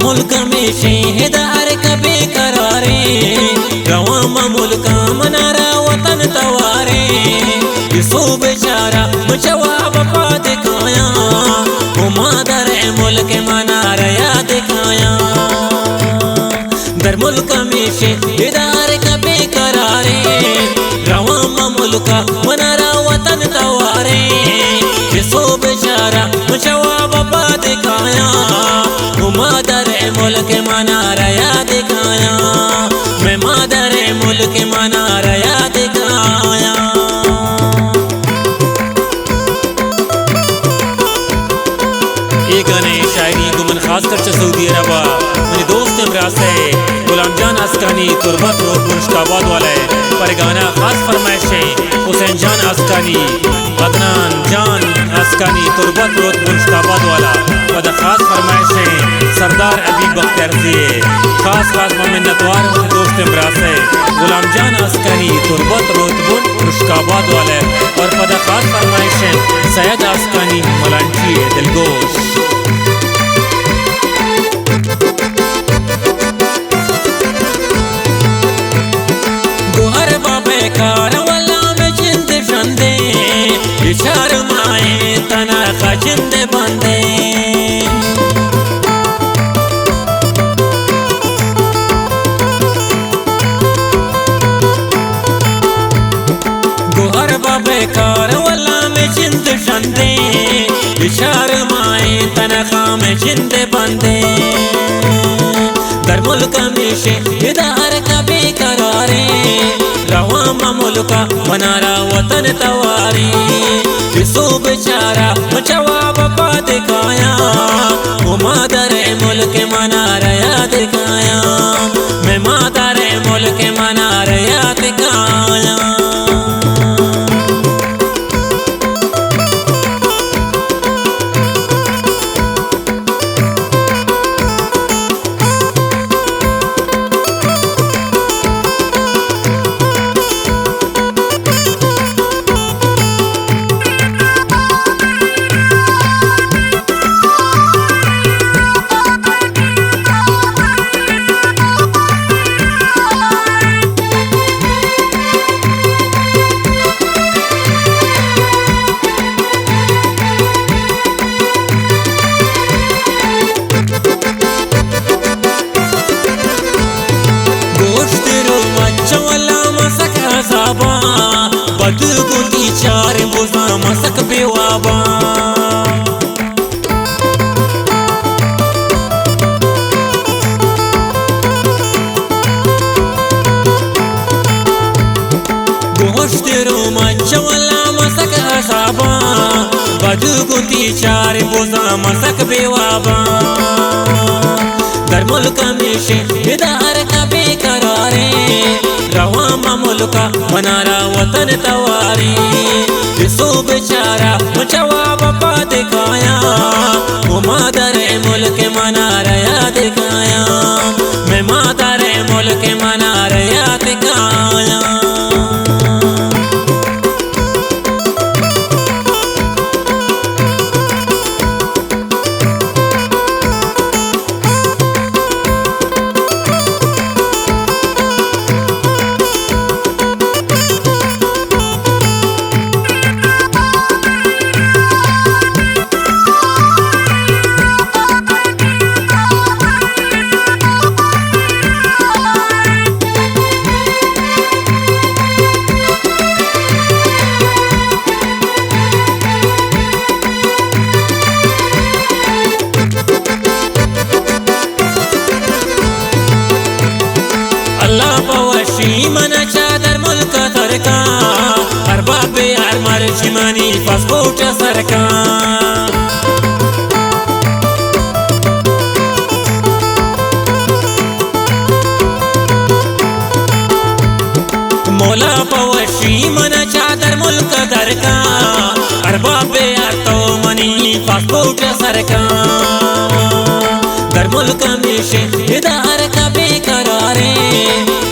मुल्क में शहदार कभी करारे रवाम मुल्क मनारा वतन तवारे सो बेचारा जवाब पा दिखाया मादर मुल्क मनारा याद दिखाया दर मुल्क में शहदार कभी करारे रवाम मुल्क मनारा वतन तवारे सो बेचारा जवाब पा दिखाया मादर मुल्क मनारा याद दिखाया मैं मादर मुल्क मनारा याद दिखाया। ये गाने शायरी गुमन खास कर सऊदी अरब मेरे दोस्त इमरान से गुलाम जान आस्कानी तुरबत रोड मुश्ताबाद वाला है पर गाना खास फरमाइश है हुसैन जान आस्कानी अदनान जान आस्कानी तुरबत रोड मुश्ताबाद वाला और खास फरमाइश है सरदार अभी बख्तियार से खास मिन्नतवार दोस्त इमरान से गुलाम जान आस्कानी तुरबत रोड मुश्ताबाद वाला और पदा खास फरमाइश है सैयद आस्कानी मलांची दिलगोश। कारवाला में जिंद शंदे इशार माए तना खजिंद बंदे गोहर बाबे कारवाला में जिंद शंदे इशार माए तना खाम जिंद बंदे दर मुल्क में शहदार कभी करारे रवाम मुल्क मनारा वतन तवारी सो बेचारा जवाब पा दिखाया मादर मुल्क मनारा याद दिखाया मैं मादर मुल्क मनारा याद दिखाया। बदगुती चार बुजा मसक बेवाबा गोश्त रोमा चवला मसक हसाबा बदगुती चार बुजा मसक बेवाबा दर मुल्क में शहदार कभी करारे रवाम मुल्क मनारा वतन तवारी सो बेचारा जवाब पा दिखाया मादर मुल्क मनारा याद दिखाया मैं मादर मुल्क मनारा याद दिखाया। मना चादर मुल्क तरका अरबाब यार मर जिमानी पासपोर्ट सरका मौला पवशी मना चादर मुल्क तरका अरबाब यार तो मनी पासपोर्ट सरका दर मुल्क में शहदार कभी करारे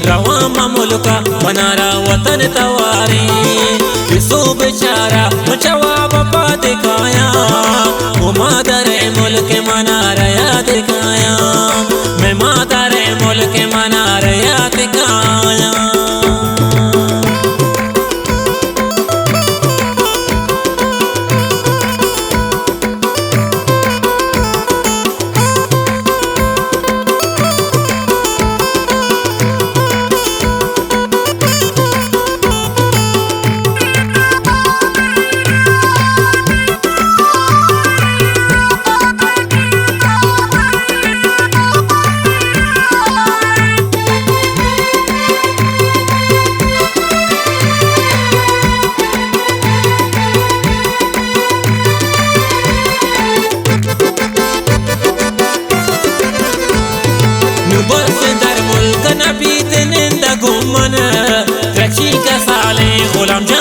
रवाम मुल्क मनारा वतन तवारी सो बेचारा जवाब पा दिखाया मादर मुल्क मनारा याद दिखाया